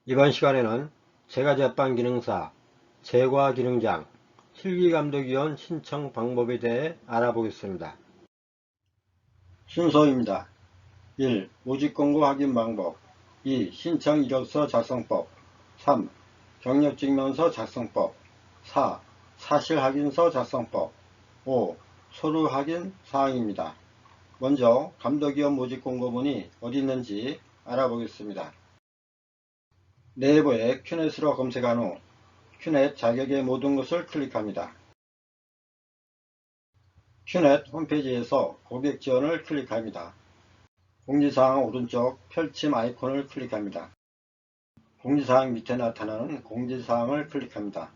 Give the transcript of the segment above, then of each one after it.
이번 시간에는 제과제빵기능사, 제과기능장, 실기감독위원 신청 방법에 대해 알아보겠습니다. 순서입니다. 1. 모집공고 확인 방법. 2. 신청 이력서 작성법. 3. 경력증명서 작성법. 4. 사실확인서 작성법. 5. 서류 확인 사항입니다. 먼저 감독위원 모집공고문이 어디 있는지 알아보겠습니다. 네이버에 큐넷으로 검색한 후 큐넷 자격의 모든 것을 클릭합니다. 큐넷 홈페이지에서 고객 지원을 클릭합니다. 공지사항 오른쪽 펼침 아이콘을 클릭합니다. 공지사항 밑에 나타나는 공지사항을 클릭합니다.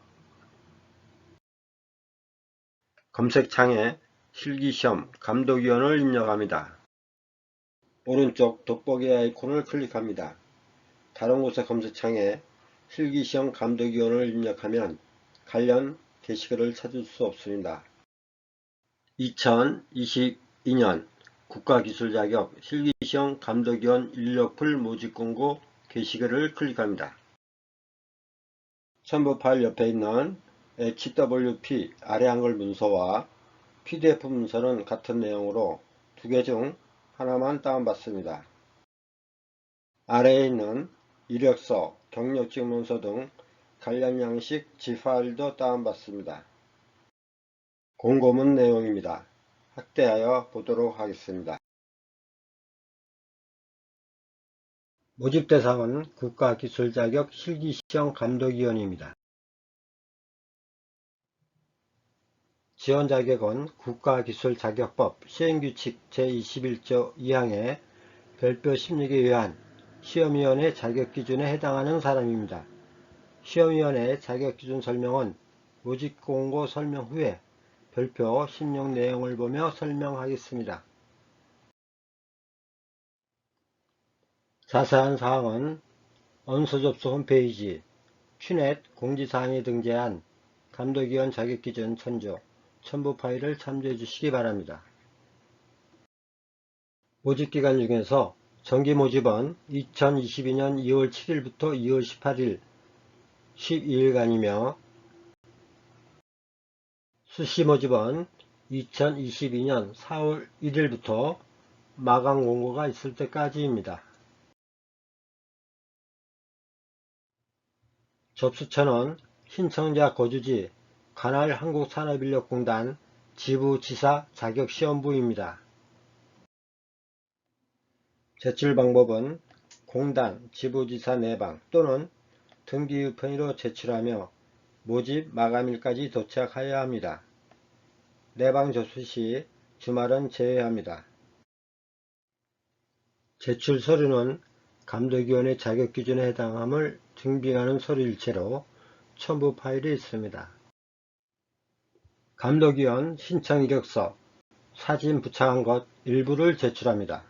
검색창에 실기시험 감독위원을 입력합니다. 오른쪽 돋보기 아이콘을 클릭합니다. 다른 곳의 검색창에 실기시험 감독위원을 입력하면 관련 게시글을 찾을 수 없습니다. 2022년 국가기술자격 실기시험 감독위원 인력풀 모집공고 게시글을 클릭합니다. 첨부 파일 옆에 있는 HWP 아래 한글 문서와 PDF 문서는 같은 내용으로 두 개 중 하나만 다운받습니다. 아래에 있는 이력서, 경력증명서 등 관련 양식 G파일도 다운받습니다. 공고문 내용입니다. 확대하여 보도록 하겠습니다. 모집 대상은 국가기술자격 실기시험 감독위원입니다. 지원 자격은 국가기술자격법 시행규칙 제21조 2항의 별표 16에 의한 시험위원회 자격기준에 해당하는 사람입니다. 시험위원회 자격기준 설명은 모집공고 설명 후에 별표 16 내용을 보며 설명하겠습니다. 자세한 사항은 언서접수 홈페이지 큐넷 공지사항에 등재한 감독위원 자격기준 천조 첨부 파일을 참조해 주시기 바랍니다. 모집기간 중에서 정기모집은 2022년 2월 7일부터 2월 18일 12일간이며 수시모집은 2022년 4월 1일부터 마감 공고가 있을 때까지입니다. 접수처는 신청자 거주지 관할 한국산업인력공단 지부지사 자격시험부입니다. 제출 방법은 공단 지부지사 내방 또는 등기우편으로 제출하며 모집 마감일까지 도착하여야 합니다. 내방 접수 시 주말은 제외합니다. 제출 서류는 감독위원회 자격기준에 해당함을 증빙하는 서류일체로 첨부 파일이 있습니다. 감독위원 신청 이력서, 사진 부착한 것 일부를 제출합니다.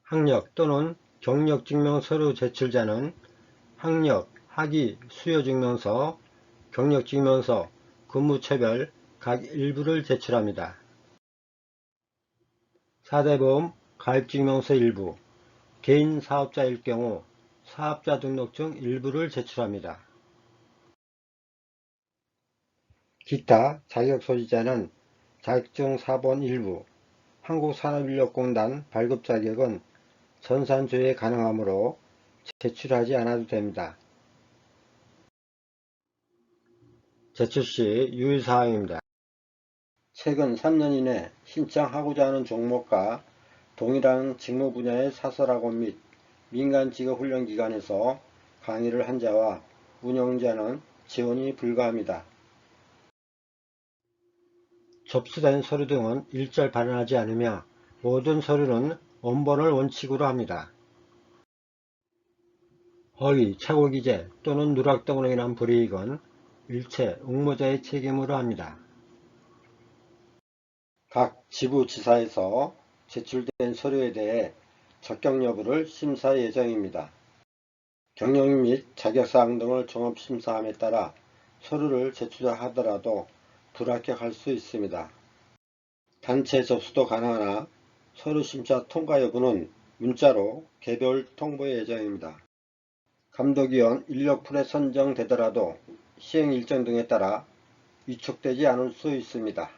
학력 또는 경력증명 서류 제출자는 학력, 학위, 수요증명서, 경력증명서, 근무처별 각 일부를 제출합니다. 4대 보험 가입증명서 일부, 개인 사업자일 경우 사업자 등록증 일부를 제출합니다. 기타 자격 소지자는 자격증 사본 일부, 한국산업인력공단 발급 자격은 전산조회 가능하므로 제출하지 않아도 됩니다. 제출 시 유의사항입니다. 최근 3년 이내 신청하고자 하는 종목과 동일한 직무 분야의 사설학원 및 민간직업훈련기관에서 강의를 한 자와 운영자는 지원이 불가합니다. 접수된 서류 등은 일절 발행하지 않으며 모든 서류는 원본을 원칙으로 합니다. 허위, 착오기재 또는 누락 등으로 인한 불이익은 일체 응모자의 책임으로 합니다. 각 지부지사에서 제출된 서류에 대해 적격 여부를 심사 예정입니다. 경력 및 자격사항 등을 종합심사함에 따라 서류를 제출하더라도 불합격할 수 있습니다. 단체 접수도 가능하나 서류 심사 통과 여부는 문자로 개별 통보 예정입니다. 감독위원 인력풀에 선정되더라도 시행 일정 등에 따라 위촉되지 않을 수 있습니다.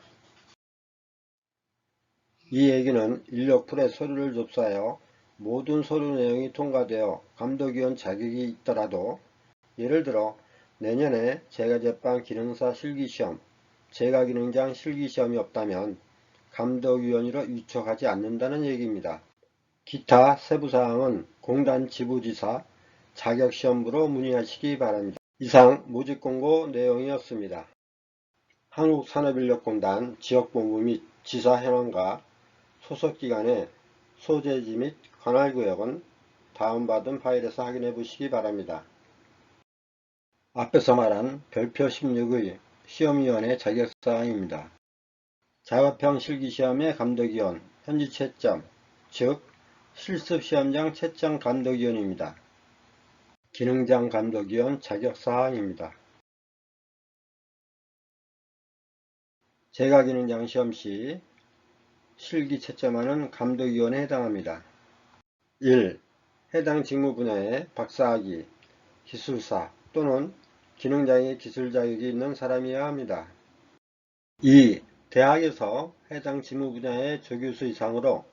이 얘기는 인력풀에 서류를 접수하여 모든 서류 내용이 통과되어 감독위원 자격이 있더라도 예를 들어 내년에 제과제빵 기능사 실기시험, 제과기능장 실기시험이 없다면 감독위원으로 위촉하지 않는다는 얘기입니다. 기타 세부사항은 공단 지부지사 자격시험부로 문의하시기 바랍니다. 이상 모집공고 내용이었습니다. 한국산업인력공단 지역본부 및 지사 현황과 소속기관의 소재지 및 관할구역은 다운받은 파일에서 확인해 보시기 바랍니다. 앞에서 말한 별표 16의 시험위원회 자격사항입니다. 작업형 실기시험의 감독위원, 현지 채점, 즉 실습시험장 채점 감독위원입니다. 기능장 감독위원 자격사항입니다. 제과기능장 시험 시 실기 채점하는 감독위원에 해당합니다. 1. 해당 직무 분야의 박사학위, 기술사 또는 기능장애 기술 자격이 있는 사람이어야 합니다. 2. 대학에서 해당 직무 분야의 조교수 이상으로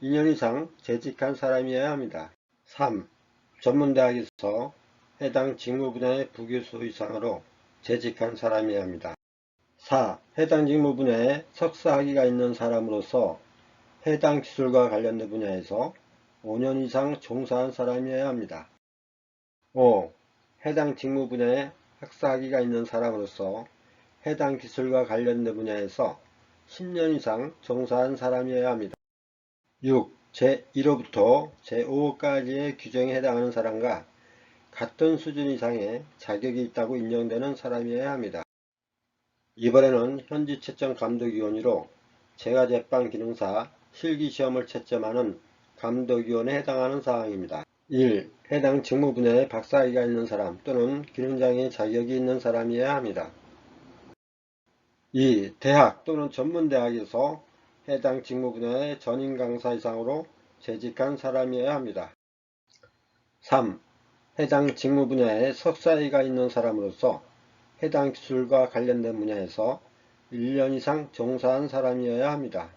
2년 이상 재직한 사람이어야 합니다. 3. 전문대학에서 해당 직무 분야의 부교수 이상으로 재직한 사람이어야 합니다. 4. 해당 직무 분야에 석사학위가 있는 사람으로서 해당 기술과 관련된 분야에서 5년 이상 종사한 사람이어야 합니다. 5. 해당 직무 분야에 학사학위가 있는 사람으로서 해당 기술과 관련된 분야에서 10년 이상 종사한 사람이어야 합니다. 6. 제1호부터 제5호까지의 규정에 해당하는 사람과 같은 수준 이상의 자격이 있다고 인정되는 사람이어야 합니다. 이번에는 현지 채점 감독위원으로 제과제빵 기능사 실기시험을 채점하는 감독위원에 해당하는 사항입니다. 1. 해당 직무 분야에 박사학위가 있는 사람 또는 기능장애 자격이 있는 사람이어야 합니다. 2. 대학 또는 전문대학에서 해당 직무 분야의 전임 강사 이상으로 재직한 사람이어야 합니다. 3. 해당 직무 분야에 석사학위가 있는 사람으로서 해당 기술과 관련된 분야에서 1년 이상 종사한 사람이어야 합니다.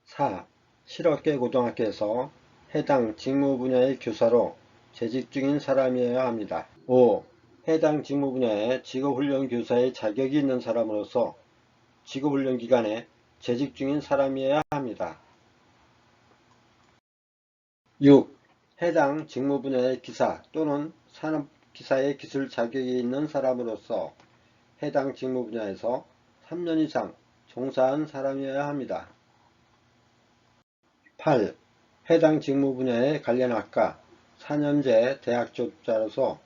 4. 실업계 고등학교에서 해당 직무 분야의 교사로 재직 중인 사람이어야 합니다. 5. 해당 직무 분야의 직업훈련 교사의 자격이 있는 사람으로서 직업훈련 기관에 재직 중인 사람이어야 합니다. 6. 해당 직무 분야의 기사 또는 산업기사의 기술 자격이 있는 사람으로서 해당 직무 분야에서 3년 이상 종사한 사람이어야 합니다. 8. 해당 직무 분야에 관련 학과 4년제 대학 졸업자로서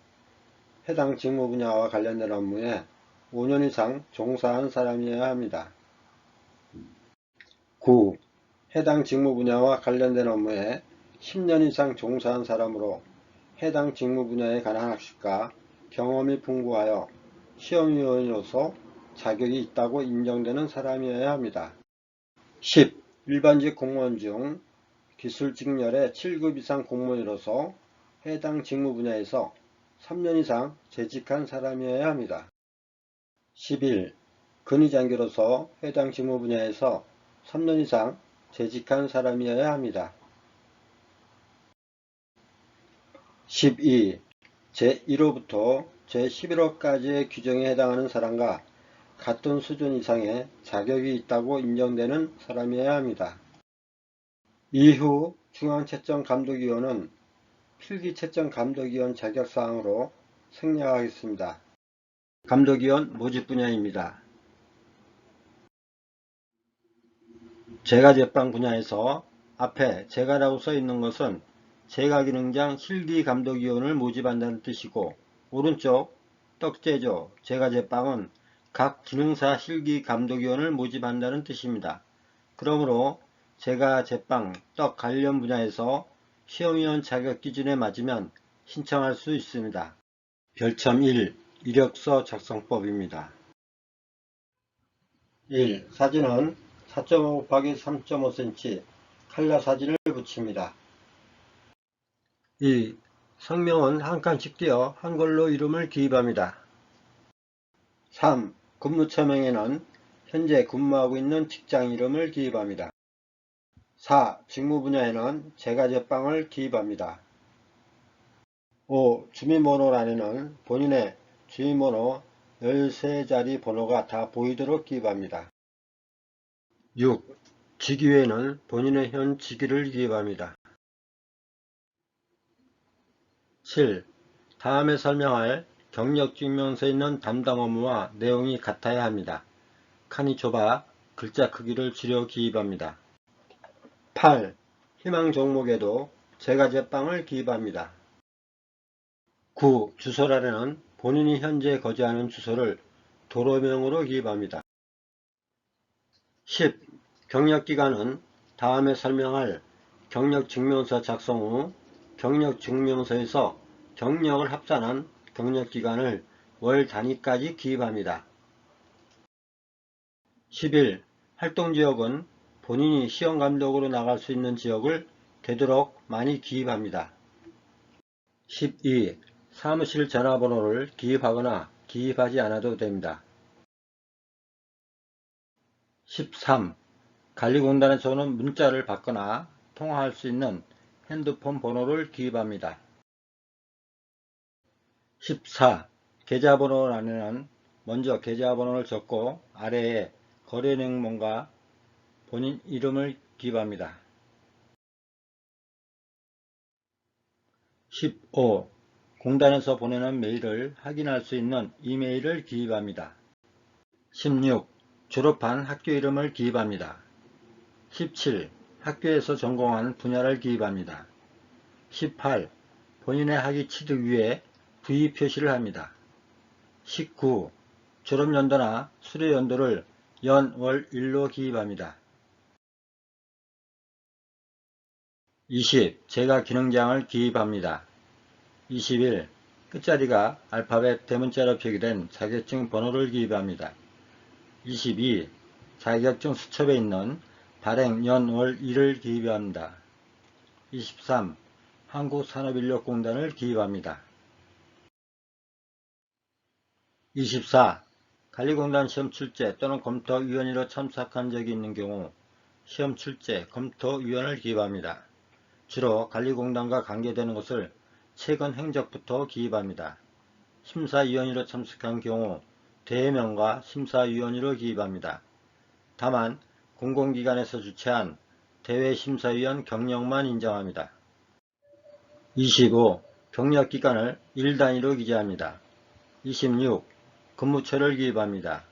해당 직무 분야와 관련된 업무에 5년 이상 종사한 사람이어야 합니다. 9. 해당 직무 분야와 관련된 업무에 10년 이상 종사한 사람으로 해당 직무 분야에 관한 학식과 경험이 풍부하여 시험위원으로서 자격이 있다고 인정되는 사람이어야 합니다. 10. 일반직 공무원 중 기술직렬의 7급 이상 공무원으로서 해당 직무 분야에서 3년 이상 재직한 사람이어야 합니다. 11. 근위장교로서 해당 직무 분야에서 3년 이상 재직한 사람이어야 합니다. 12. 제1호부터 제11호까지의 규정에 해당하는 사람과 같은 수준 이상의 자격이 있다고 인정되는 사람이어야 합니다. 이후 중앙채점감독위원은 필기채점감독위원 자격사항으로 생략하겠습니다. 감독위원 모집 분야입니다. 제과제빵 분야에서 앞에 제과라고 써 있는 것은 제과기능장 실기감독위원을 모집한다는 뜻이고, 오른쪽 떡제조 제과제빵은 각 기능사 실기감독위원을 모집한다는 뜻입니다. 그러므로 제과제빵 떡 관련 분야에서 시험위원 자격 기준에 맞으면 신청할 수 있습니다. 별점 1. 이력서 작성법입니다. 1. 사진은 4.5 곱하기 3.5cm 칼라 사진을 붙입니다. 2. 성명은 한 칸씩 띄어 한글로 이름을 기입합니다. 3. 근무처명에는 현재 근무하고 있는 직장 이름을 기입합니다. 4. 직무 분야에는 제과제빵을 기입합니다. 5. 주민번호란에는 본인의 주민번호 13자리 번호가 다 보이도록 기입합니다. 6. 직위에는 본인의 현 직위를 기입합니다. 7. 다음에 설명할 경력증명서에 있는 담당 업무와 내용이 같아야 합니다. 칸이 좁아 글자 크기를 줄여 기입합니다. 8. 희망 종목에도 제과제빵을 기입합니다. 9. 주소란에는 본인이 현재 거주하는 주소를 도로명으로 기입합니다. 10. 경력기간은 다음에 설명할 경력증명서 작성 후 경력증명서에서 경력을 합산한 경력기간을 월 단위까지 기입합니다. 11. 활동지역은 본인이 시험감독으로 나갈 수 있는 지역을 되도록 많이 기입합니다. 12. 사무실 전화번호를 기입하거나 기입하지 않아도 됩니다. 13. 관리공단에서는 문자를 받거나 통화할 수 있는 핸드폰 번호를 기입합니다. 14. 계좌번호란에는 먼저 계좌번호를 적고 아래에 거래내용과 본인 이름을 기입합니다. 15. 공단에서 보내는 메일을 확인할 수 있는 이메일을 기입합니다. 16. 졸업한 학교 이름을 기입합니다. 17. 학교에서 전공한 분야를 기입합니다. 18. 본인의 학위 취득 위에 V 표시를 합니다. 19. 졸업연도나 수료연도를 연, 월, 일로 기입합니다. 20. 제가 기능장을 기입합니다. 21. 끝자리가 알파벳 대문자로 표기된 자격증 번호를 기입합니다. 22. 자격증 수첩에 있는 발행 연, 월, 일을 기입합니다. 23. 한국산업인력공단을 기입합니다. 24. 관리공단 시험 출제 또는 검토위원으로 참석한 적이 있는 경우 시험 출제, 검토위원을 기입합니다. 주로 관리공단과 관계되는 것을 최근 행적부터 기입합니다. 심사위원으로 참석한 경우 대명과 심사위원으로 기입합니다. 다만 공공기관에서 주최한 대외심사위원 경력만 인정합니다. 25. 경력기간을 1단위로 기재합니다. 26. 근무처를 기입합니다.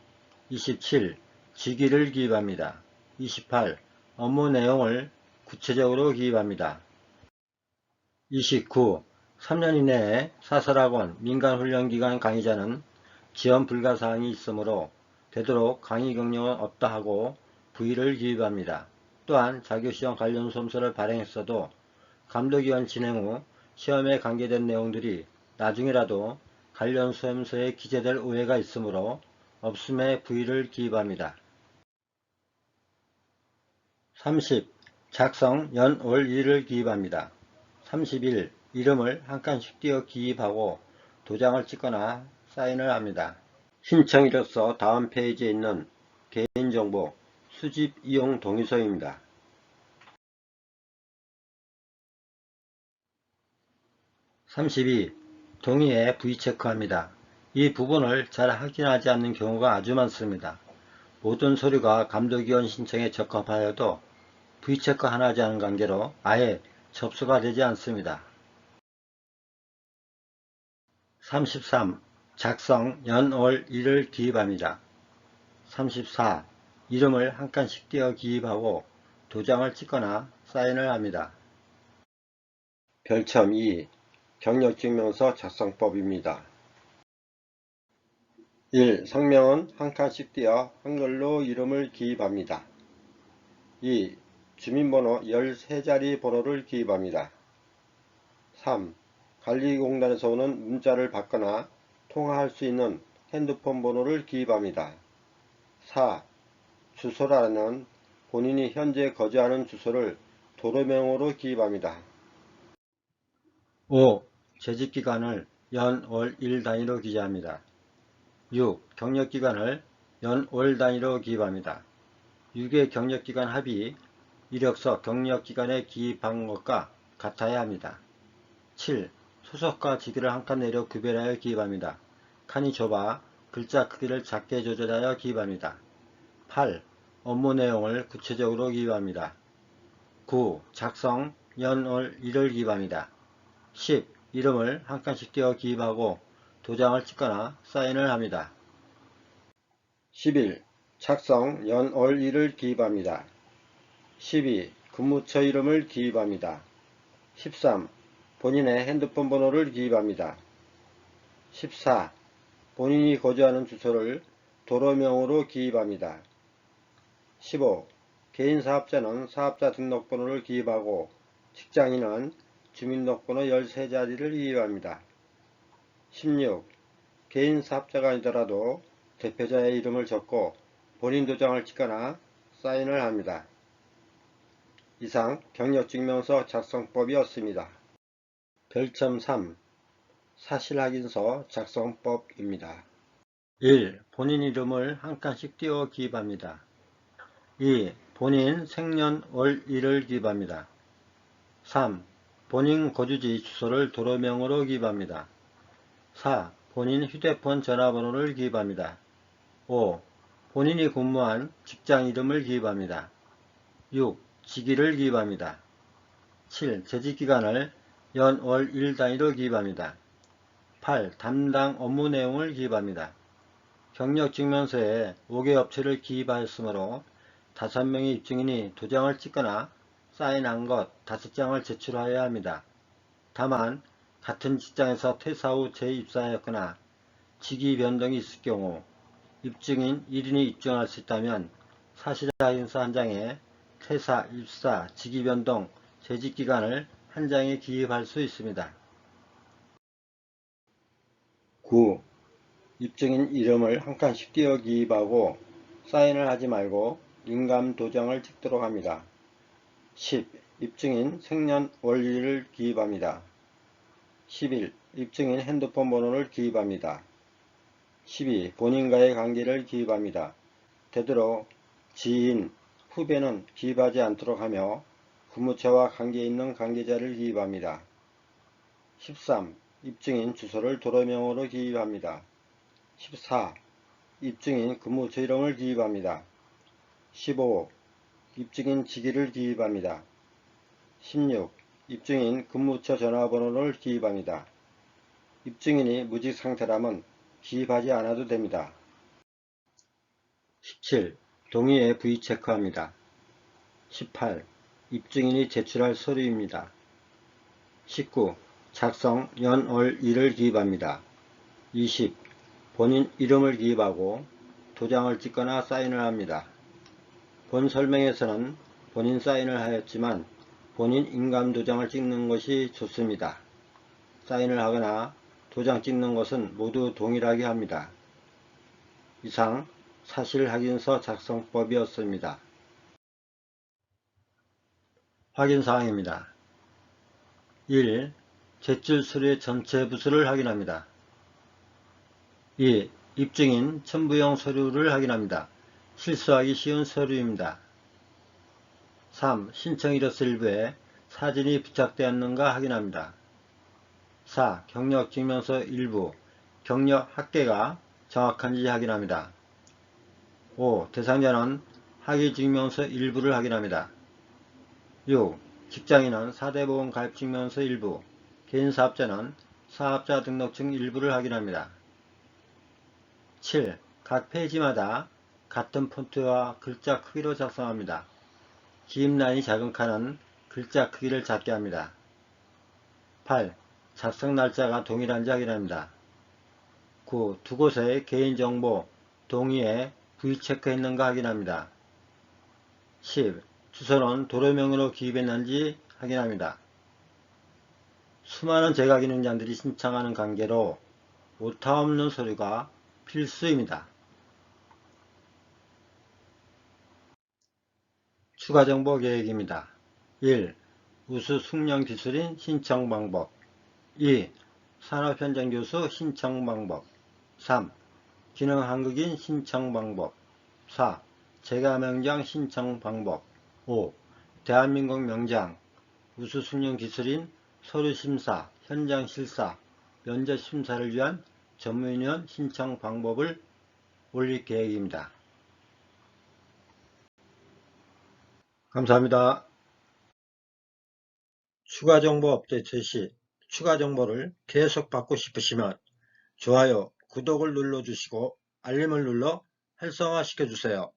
27. 직위를 기입합니다. 28. 업무 내용을 구체적으로 기입합니다. 29. 3년 이내에 사설학원, 민간훈련기관 강의자는 지원 불가사항이 있으므로 되도록 강의 경력은 없다 하고 V를 기입합니다. 또한 자격시험 관련 수험서를 발행했어도 감독위원 진행 후 시험에 관계된 내용들이 나중에라도 관련 수험서에 기재될 오해가 있으므로 없음에 V를 기입합니다. 30. 작성 연, 월, 일을 기입합니다. 31. 이름을 한 칸씩 띄어 기입하고 도장을 찍거나 사인을 합니다. 신청이로서 다음 페이지에 있는 개인정보 수집 이용 동의서입니다. 32. 동의에 V체크합니다. 이 부분을 잘 확인하지 않는 경우가 아주 많습니다. 모든 서류가 감독위원 신청에 적합하여도 V체크 하나 하지 않은 관계로 아예 접수가 되지 않습니다. 33. 작성 연, 월, 일을 기입합니다. 34. 이름을 한 칸씩 띄어 기입하고 도장을 찍거나 사인을 합니다. 별첨 2. 경력증명서 작성법입니다. 1. 성명은 한 칸씩 띄어 한글로 이름을 기입합니다. 2. 주민번호 13자리 번호를 기입합니다. 3. 관리공단에서 오는 문자를 받거나 통화할 수 있는 핸드폰 번호를 기입합니다. 4. 주소란에는 본인이 현재 거주하는 주소를 도로명으로 기입합니다. 5. 재직기간을 연, 월, 일 단위로 기재합니다. 6. 경력기간을 연, 월 단위로 기입합니다. 6의 경력기간 합이 이력서 경력기간에 기입한 것과 같아야 합니다. 7. 소속과 직위를 한 칸 내려 구별하여 기입합니다. 칸이 좁아 글자 크기를 작게 조절하여 기입합니다. 8. 업무 내용을 구체적으로 기입합니다. 9. 작성, 연, 월, 일을 기입합니다. 10. 이름을 한 칸씩 띄어 기입하고 도장을 찍거나 사인을 합니다. 11. 작성, 연, 월, 일을 기입합니다. 12. 근무처 이름을 기입합니다. 13. 본인의 핸드폰 번호를 기입합니다. 14. 본인이 거주하는 주소를 도로명으로 기입합니다. 15. 개인사업자는 사업자 등록번호를 기입하고 직장인은 주민등록번호 13자리를 기입합니다. 16. 개인사업자가 아니더라도 대표자의 이름을 적고 본인 도장을 찍거나 사인을 합니다. 이상 경력증명서 작성법이었습니다. 별점 3. 사실확인서 작성법입니다. 1. 본인 이름을 한 칸씩 띄워 기입합니다. 2. 본인 생년 월 일을 기입합니다. 3. 본인 거주지 주소를 도로명으로 기입합니다. 4. 본인 휴대폰 전화번호를 기입합니다. 5. 본인이 근무한 직장 이름을 기입합니다. 6. 직위를 기입합니다. 7. 재직기간을 연, 월, 일 단위로 기입합니다. 8. 담당 업무 내용을 기입합니다. 경력증명서에 5개 업체를 기입하였으므로 5명의 입증인이 도장을 찍거나 사인한 것 5장을 제출하여야 합니다. 다만 같은 직장에서 퇴사 후 재입사하였거나 직위 변동이 있을 경우 입증인 1인이 입증할 수 있다면 사실확인서 1장에 퇴사, 입사, 직위 변동, 재직기간을 1장에 기입할 수 있습니다. 9. 입증인 이름을 한 칸씩 띄어 기입하고 사인을 하지 말고 인감 도장을 찍도록 합니다. 10. 입증인 생년 월일을 기입합니다. 11. 입증인 핸드폰 번호를 기입합니다. 12. 본인과의 관계를 기입합니다. 되도록 지인, 후배는 기입하지 않도록 하며 근무처와 관계 있는 관계자를 기입합니다. 13. 입증인 주소를 도로명으로 기입합니다. 14. 입증인 근무처 이름을 기입합니다. 15. 입증인 직위를 기입합니다. 16. 입증인 근무처 전화번호를 기입합니다. 입증인이 무직 상태라면 기입하지 않아도 됩니다. 17. 동의에 V 체크합니다. 18. 입증인이 제출할 서류입니다. 19. 작성, 연, 월, 일을 기입합니다. 20. 본인 이름을 기입하고 도장을 찍거나 사인을 합니다. 본 설명에서는 본인 사인을 하였지만 본인 인감 도장을 찍는 것이 좋습니다. 사인을 하거나 도장 찍는 것은 모두 동일하게 합니다. 이상 사실확인서 작성법이었습니다. 확인사항입니다. 1. 제출 서류의 전체 부수를 확인합니다. 2. 입증인 첨부용 서류를 확인합니다. 실수하기 쉬운 서류입니다. 3. 신청 이력서 일부에 사진이 부착되었는가 확인합니다. 4. 경력증명서 일부, 경력 학계가 정확한지 확인합니다. 5. 대상자는 학위증명서 일부를 확인합니다. 6. 직장인은 4대 보험 가입증명서 일부, 개인사업자는 사업자 등록증 일부를 확인합니다. 7. 각 페이지마다 같은 폰트와 글자 크기로 작성합니다. 기입란이 작은 칸은 글자 크기를 작게 합니다. 8. 작성 날짜가 동일한지 확인합니다. 9. 두 곳의 개인정보 동의에 V체크했는가 확인합니다. 10. 주소는 도로명으로 기입했는지 확인합니다. 수많은 재가기능장들이 신청하는 관계로 오타 없는 서류가 필수입니다. 추가 정보 계획입니다. 1. 우수 숙련 기술인 신청 방법. 2. 산업현장교수 신청 방법. 3. 기능한국인 신청 방법. 4. 재가명장 신청 방법. 5. 대한민국 명장, 우수숙련기술인 서류심사, 현장실사, 면접심사를 위한 전문인원 신청 방법을 올릴 계획입니다. 감사합니다. 추가 정보 업데이트 시 추가 정보를 계속 받고 싶으시면 좋아요, 구독을 눌러주시고 알림을 눌러 활성화 시켜주세요.